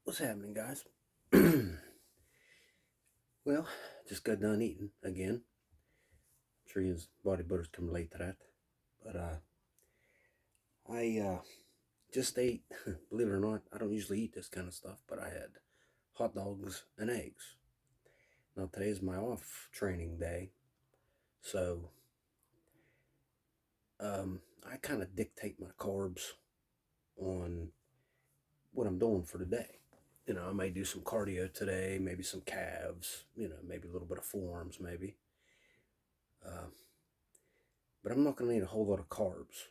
What's happening, guys? Well, just got done eating again. I'm sure you bodybuilders can relate to that. But I just ate, believe it or not, I don't usually eat this kind of stuff, but I had hot dogs and eggs. Now, today is my off training day, so I kind of dictate my carbs on what I'm doing for the day. I may do some cardio today, maybe some calves, maybe a little bit of forearms, maybe. Uh, but I'm not going to need a whole lot of carbs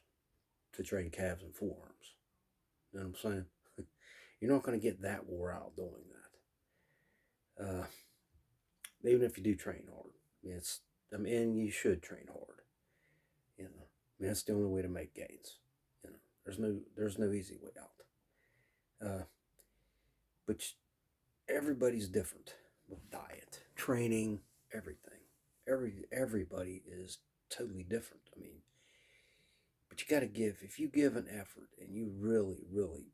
to train calves and forearms. You know what I'm saying? You're not going to get that wore out doing that. Even if you do train hard, and you should train hard. That's the only way to make gains. There's no easy way out. But everybody's different with diet, training, everything. Everybody is totally different. But you got to give. If you give an effort and you really, really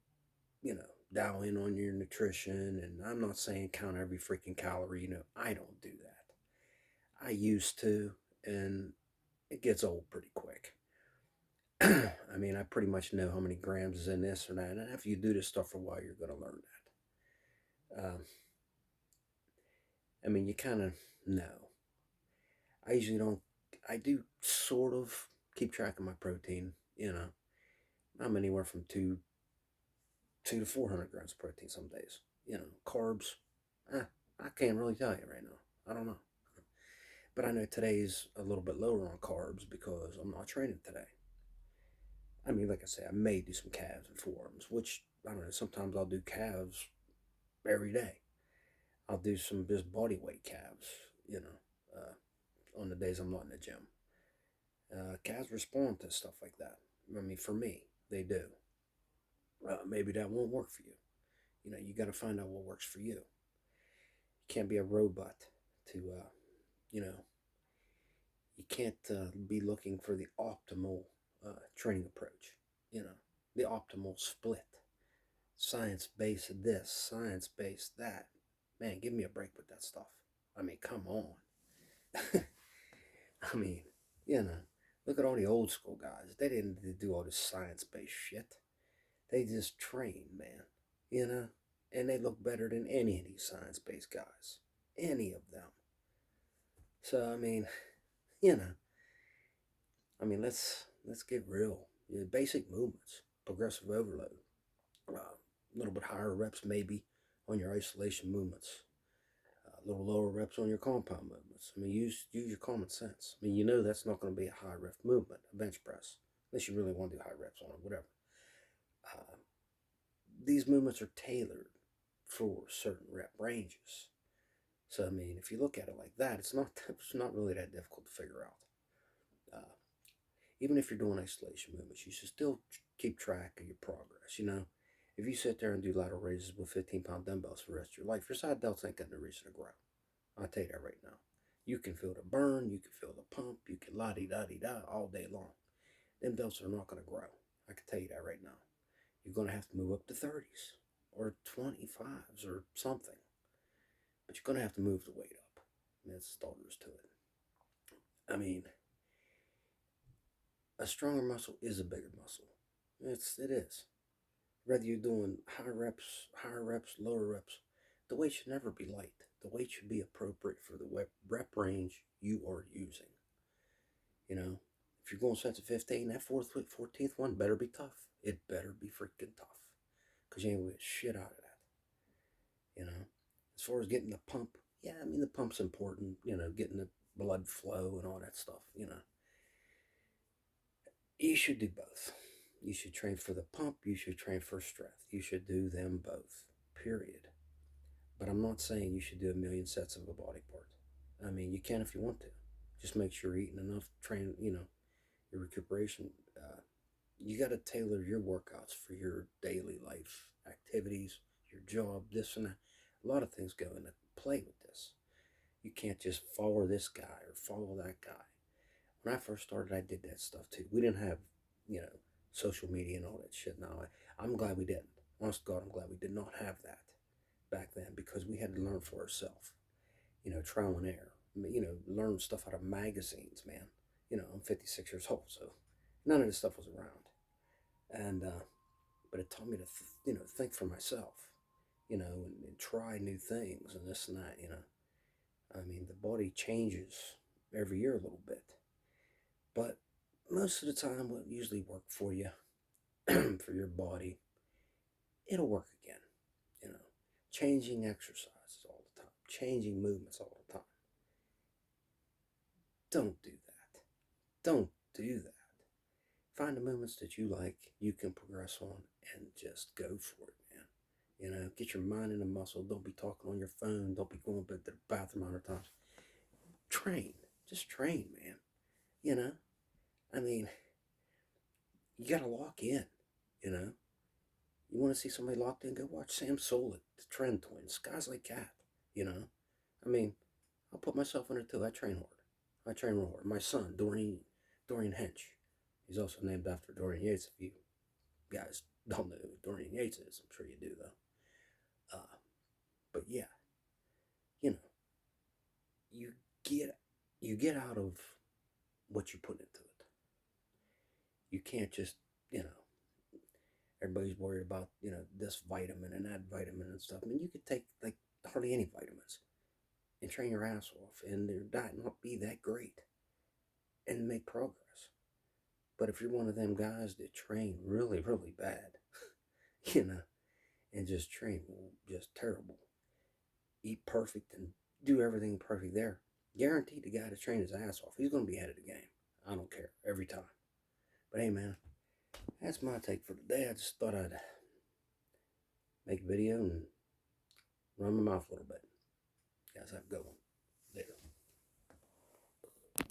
dial in on your nutrition. And I'm not saying count every freaking calorie. I don't do that. I used to, and it gets old pretty quick. I pretty much know how many grams is in this or that. And after you do this stuff for a while, you're going to learn that. You kind of know. I usually don't, I do sort of keep track of my protein. I'm anywhere from two to 400 grams of protein some days. Carbs, I can't really tell you right now. I don't know. But I know today's a little bit lower on carbs because I'm not training today. Like I say, I may do some calves and forearms, which, I don't know, sometimes I'll do calves every day. I'll do some just body weight calves, on the days I'm not in the gym. Calves respond to stuff like that. For me, they do. Maybe that won't work for you. You got to find out what works for you. You can't be a robot to, you know, you can't be looking for the optimal training approach, the optimal split. Science based this, science based that. Man, give me a break with that stuff. Come on. I mean, you know, look at all the old school guys. They didn't do all this science based shit. They just trained, man, you know, and they look better than any of these science based guys. Any of them. So, you know, let's get real. Basic movements, progressive overload, a little bit higher reps maybe on your isolation movements, a little lower reps on your compound movements. Use your common sense. That's not going to be a high rep movement, a bench press, unless you really want to do high reps on it, whatever. Uh, these movements are tailored for certain rep ranges. So if you look at it like that, it's not really that difficult to figure out. Even if you're doing isolation movements, you should still keep track of your progress. If you sit there and do lateral raises with 15-pound dumbbells for the rest of your life, your side delts ain't got no reason to grow. I'll tell you that right now. You can feel the burn, you can feel the pump, you can la-di-da-di-da all day long. Them delts are not going to grow. I can tell you that right now. You're going to have to move up to 30s or 25s or something. But you're going to have to move the weight up. That's all there is to it. A stronger muscle is a bigger muscle. It is. Whether you're doing higher reps, lower reps, the weight should never be light. The weight should be appropriate for the rep range you are using. If you're going sets of 15, that 14th one better be tough. It better be freaking tough. Because you ain't going to get shit out of that. As far as getting the pump, yeah, the pump's important, getting the blood flow and all that stuff. You should do both. You should train for the pump, you should train for strength. You should do them both, period. But I'm not saying you should do a million sets of a body part. You can if you want to. Just make sure you're eating enough, your recuperation. You got to tailor your workouts for your daily life activities, your job, this and that. A lot of things go into play with this. You can't just follow this guy or follow that guy. When I first started, I did that stuff too. We didn't have, social media and all that shit. Now, I'm glad we didn't. Honest to God, I'm glad we did not have that. back then because we had to learn for ourselves. Trial and error. Learn stuff out of magazines, man. I'm 56 years old, so none of this stuff was around. And but it taught me to think for myself, and try new things and this and that. I mean, the body changes every year a little bit, but most of the time, what usually work for you, for your body, it'll work again. You know, changing exercises all the time, changing movements all the time. Don't do that. Don't do that. Find the movements that you like, you can progress on, and just go for it, man. Get your mind in the muscle. Don't be talking on your phone. Don't be going to the bathroom 100 times. Train. Just train, man. You know? I mean, you got to lock in, you know? You want to see somebody locked in? Go watch Sam Solik, the Trend Twins, guys like that, you know? I mean, I'll put myself in it too. I train hard. I train real hard. My son, Dorian Hench. He's also named after Dorian Yates. If you guys don't know who Dorian Yates is, I'm sure you do though. But yeah, you know, you get you get out of what you put into it. You can't just, everybody's worried about, this vitamin and that vitamin and stuff. I mean, you could take like hardly any vitamins and train your ass off and your diet not be that great and make progress. But if you're one of them guys that train really, really bad, you know, and just train just terrible, eat perfect and do everything perfect there, guaranteed the guy to train his ass off, he's going to be ahead of the game. I don't care, every time. But hey, man, that's my take for today. I just thought I'd make a video and run my mouth a little bit. You guys have a good one. Later.